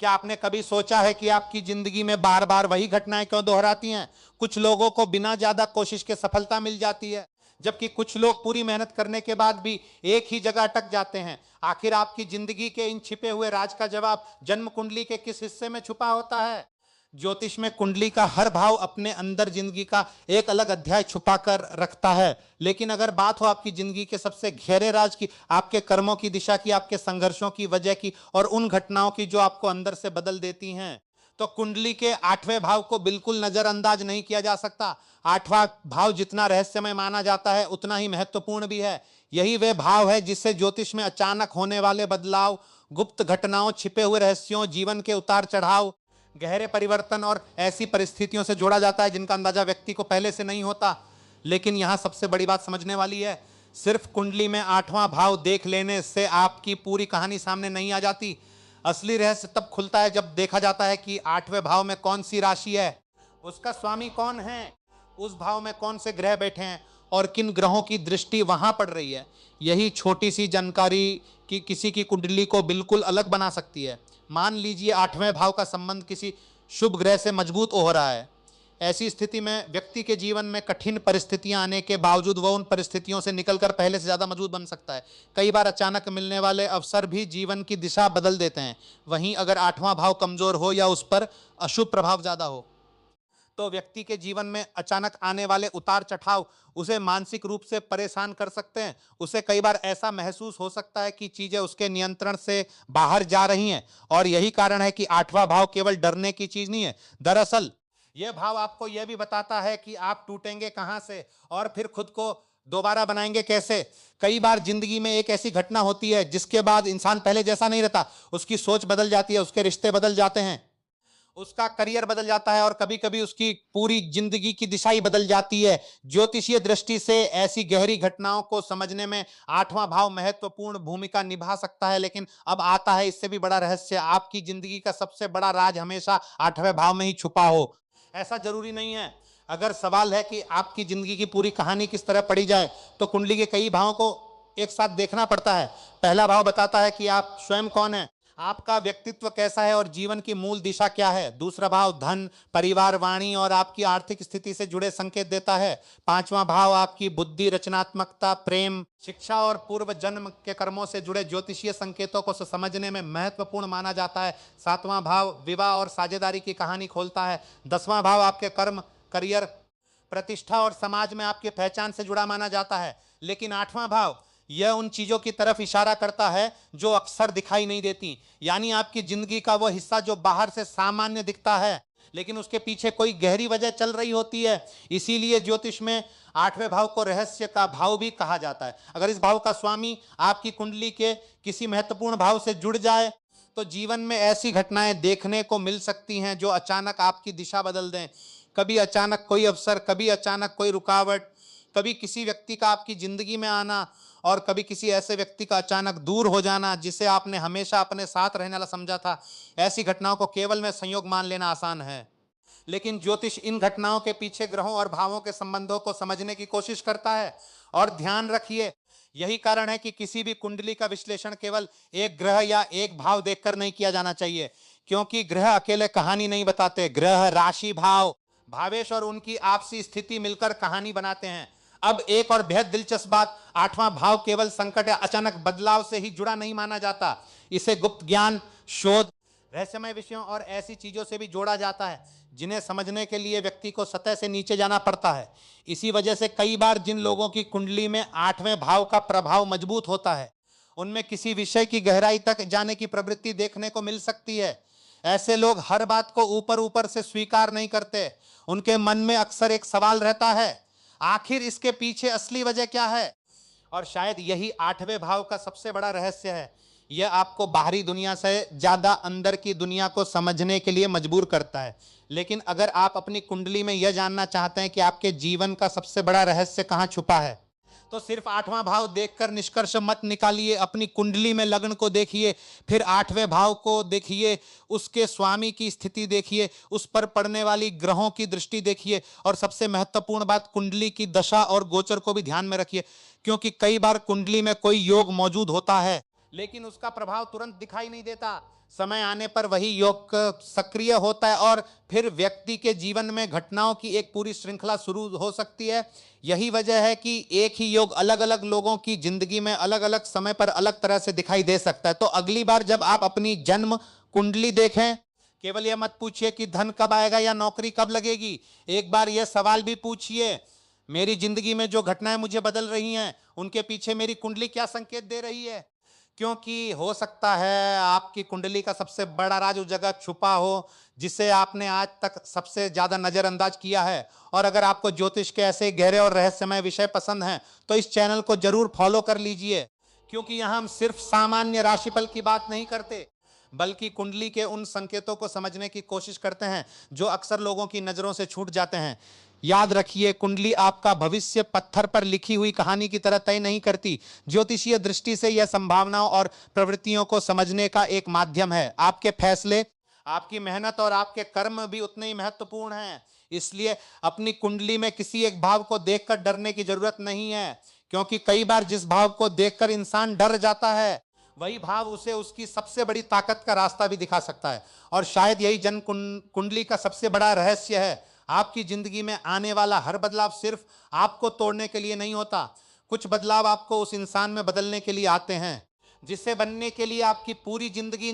क्या आपने कभी सोचा है कि आपकी जिंदगी में बार बार वही घटनाएं क्यों दोहराती हैं? कुछ लोगों को बिना ज्यादा कोशिश के सफलता मिल जाती है, जबकि कुछ लोग पूरी मेहनत करने के बाद भी एक ही जगह अटक जाते हैं। आखिर आपकी जिंदगी के इन छिपे हुए राज का जवाब जन्म कुंडली के किस हिस्से में छुपा होता है? ज्योतिष में कुंडली का हर भाव अपने अंदर जिंदगी का एक अलग अध्याय छुपा कर रखता है। लेकिन अगर बात हो आपकी जिंदगी के सबसे गहरे राज की, आपके कर्मों की दिशा की, आपके संघर्षों की वजह की और उन घटनाओं की जो आपको अंदर से बदल देती हैं, तो कुंडली के 8वें भाव को बिल्कुल नजरअंदाज नहीं किया जा सकता। 8वां भाव जितना रहस्यमय माना जाता है उतना ही महत्वपूर्ण भी है। यही वह भाव है जिससे ज्योतिष में अचानक होने वाले बदलाव, गुप्त घटनाओं, छिपे हुए रहस्यों, जीवन के उतार चढ़ाव, गहरे परिवर्तन और ऐसी परिस्थितियों से जोड़ा जाता है जिनका अंदाजा व्यक्ति को पहले से नहीं होता। लेकिन यहां सबसे बड़ी बात समझने वाली है, सिर्फ कुंडली में 8वां भाव देख लेने से आपकी पूरी कहानी सामने नहीं आ जाती। असली रहस्य तब खुलता है जब देखा जाता है कि 8वें भाव में कौन सी राशि है, उसका स्वामी कौन है, उस भाव में कौन से ग्रह बैठे हैं और किन ग्रहों की दृष्टि वहां पड़ रही है। यही छोटी सी जानकारी कि किसी की कुंडली को बिल्कुल अलग बना सकती है। मान लीजिए 8वें भाव का संबंध किसी शुभ ग्रह से मजबूत हो रहा है। ऐसी स्थिति में व्यक्ति के जीवन में कठिन परिस्थितियां आने के बावजूद वह उन परिस्थितियों से निकलकर पहले से ज्यादा मजबूत बन सकता है। कई बार अचानक मिलने वाले अवसर भी जीवन की दिशा बदल देते हैं। वहीं अगर 8वां भाव कमजोर हो या उस पर अशुभ प्रभाव ज्यादा हो, तो व्यक्ति के जीवन में अचानक आने वाले उतार चढ़ाव उसे मानसिक रूप से परेशान कर सकते हैं। उसे कई बार ऐसा महसूस हो सकता है कि चीजें उसके नियंत्रण से बाहर जा रही हैं। और यही कारण है कि 8वां भाव केवल डरने की चीज नहीं है। दरअसल यह भाव आपको यह भी बताता है कि आप टूटेंगे कहां से और फिर खुद को दोबारा बनाएंगे कैसे। कई बार जिंदगी में एक ऐसी घटना होती है जिसके बाद इंसान पहले जैसा नहीं रहता। उसकी सोच बदल जाती है, उसके रिश्ते बदल जाते हैं, उसका करियर बदल जाता है और कभी कभी उसकी पूरी जिंदगी की दिशा ही बदल जाती है। ज्योतिषीय दृष्टि से ऐसी गहरी घटनाओं को समझने में 8वां भाव महत्वपूर्ण भूमिका निभा सकता है। लेकिन अब आता है इससे भी बड़ा रहस्य, आपकी जिंदगी का सबसे बड़ा राज हमेशा 8वें भाव में ही छुपा हो, ऐसा जरूरी नहीं है। अगर सवाल है कि आपकी जिंदगी की पूरी कहानी किस तरह पढ़ी जाए, तो कुंडली के कई भावों को एक साथ देखना पड़ता है। पहला भाव बताता है कि आप स्वयं कौन है, आपका व्यक्तित्व कैसा है और जीवन की मूल दिशा क्या है। दूसरा भाव धन, परिवार, वाणी और आपकी आर्थिक स्थिति से जुड़े संकेत देता है। 5वां भाव आपकी बुद्धि, रचनात्मकता, प्रेम, शिक्षा और पूर्व जन्म के कर्मों से जुड़े ज्योतिषीय संकेतों को समझने में महत्वपूर्ण माना जाता है। 7वां भाव विवाह और साझेदारी की कहानी खोलता है। 10वां भाव आपके कर्म, करियर, प्रतिष्ठा और समाज में आपकी पहचान से जुड़ा माना जाता है। लेकिन 8वां भाव यह उन चीजों की तरफ इशारा करता है जो अक्सर दिखाई नहीं देती, यानी आपकी जिंदगी का वह हिस्सा जो बाहर से सामान्य दिखता है लेकिन उसके पीछे कोई गहरी वजह चल रही होती है। इसीलिए ज्योतिष में 8वें भाव को रहस्य का भाव भी कहा जाता है। अगर इस भाव का स्वामी आपकी कुंडली के किसी महत्वपूर्ण भाव से जुड़ जाए तो जीवन में ऐसी घटनाएं देखने को मिल सकती हैं जो अचानक आपकी दिशा बदल दें। कभी अचानक कोई अवसर, कभी अचानक कोई रुकावट, कभी किसी व्यक्ति का आपकी जिंदगी में आना और कभी किसी ऐसे व्यक्ति का अचानक दूर हो जाना जिसे आपने हमेशा अपने साथ रहने वाला समझा था। ऐसी घटनाओं को केवल में संयोग मान लेना आसान है, लेकिन ज्योतिष इन घटनाओं के पीछे ग्रहों और भावों के संबंधों को समझने की कोशिश करता है। और ध्यान रखिए, यही कारण है कि किसी भी कुंडली का विश्लेषण केवल एक ग्रह या एक भाव देखकर नहीं किया जाना चाहिए, क्योंकि ग्रह अकेले कहानी नहीं बताते। ग्रह, राशि, भाव, भावेश और उनकी आपसी स्थिति मिलकर कहानी बनाते हैं। अब एक और बेहद दिलचस्प बात, 8वां भाव केवल संकट या अचानक बदलाव से ही जुड़ा नहीं माना जाता। इसे गुप्त ज्ञान, शोध, रहस्यमय विषयों और ऐसी चीजों से भी जोड़ा जाता है जिन्हें समझने के लिए व्यक्ति को सतह से नीचे जाना पड़ता है। इसी वजह से कई बार जिन लोगों की कुंडली में 8वें भाव का प्रभाव मजबूत होता है उनमें किसी विषय की गहराई तक जाने की प्रवृत्ति देखने को मिल सकती है। ऐसे लोग हर बात को ऊपर ऊपर से स्वीकार नहीं करते। उनके मन में अक्सर एक सवाल रहता है, आखिर इसके पीछे असली वजह क्या है। और शायद यही 8वें भाव का सबसे बड़ा रहस्य है। यह आपको बाहरी दुनिया से ज्यादा अंदर की दुनिया को समझने के लिए मजबूर करता है। लेकिन अगर आप अपनी कुंडली में यह जानना चाहते हैं कि आपके जीवन का सबसे बड़ा रहस्य कहाँ छुपा है, तो सिर्फ 8वां भाव देखकर निष्कर्ष मत निकालिए। अपनी कुंडली में लग्न को देखिए, फिर 8वें भाव को देखिए, उसके स्वामी की स्थिति देखिए, उस पर पड़ने वाली ग्रहों की दृष्टि देखिए और सबसे महत्वपूर्ण बात, कुंडली की दशा और गोचर को भी ध्यान में रखिए। क्योंकि कई बार कुंडली में कोई योग मौजूद होता है लेकिन उसका प्रभाव तुरंत दिखाई नहीं देता। समय आने पर वही योग सक्रिय होता है और फिर व्यक्ति के जीवन में घटनाओं की एक पूरी श्रृंखला शुरू हो सकती है। यही वजह है कि एक ही योग अलग अलग लोगों की जिंदगी में अलग अलग समय पर अलग तरह से दिखाई दे सकता है। तो अगली बार जब आप अपनी जन्म कुंडली देखें, केवल यह मत पूछिए कि धन कब आएगा या नौकरी कब लगेगी। एक बार यह सवाल भी पूछिए, मेरी जिंदगी में जो घटनाएं मुझे बदल रही हैं उनके पीछे मेरी कुंडली क्या संकेत दे रही है। क्योंकि हो सकता है आपकी कुंडली का सबसे बड़ा राज उस जगह छुपा हो जिसे आपने आज तक सबसे ज्यादा नजरअंदाज किया है। और अगर आपको ज्योतिष के ऐसे गहरे और रहस्यमय विषय पसंद हैं तो इस चैनल को जरूर फॉलो कर लीजिए, क्योंकि यहाँ हम सिर्फ सामान्य राशिफल की बात नहीं करते बल्कि कुंडली के उन संकेतों को समझने की कोशिश करते हैं जो अक्सर लोगों की नजरों से छूट जाते हैं। याद रखिए, कुंडली आपका भविष्य पत्थर पर लिखी हुई कहानी की तरह तय नहीं करती। ज्योतिषीय दृष्टि से यह संभावनाओं और प्रवृत्तियों को समझने का एक माध्यम है। आपके फैसले, आपकी मेहनत और आपके कर्म भी उतने ही महत्वपूर्ण हैं। इसलिए अपनी कुंडली में किसी एक भाव को देखकर डरने की जरूरत नहीं है, क्योंकि कई बार जिस भाव को देखकर इंसान डर जाता है वही भाव उसे उसकी सबसे बड़ी ताकत का रास्ता भी दिखा सकता है। और शायद यही जन्म कुंडली का सबसे बड़ा रहस्य है। आपकी जिंदगी में आने वाला हर बदलाव सिर्फ आपको तोड़ने के लिए नहीं होता। कुछ बदलाव आपको उस इंसान में बदलने के लिए आते हैं जिससे बनने के लिए आपकी पूरी जिंदगी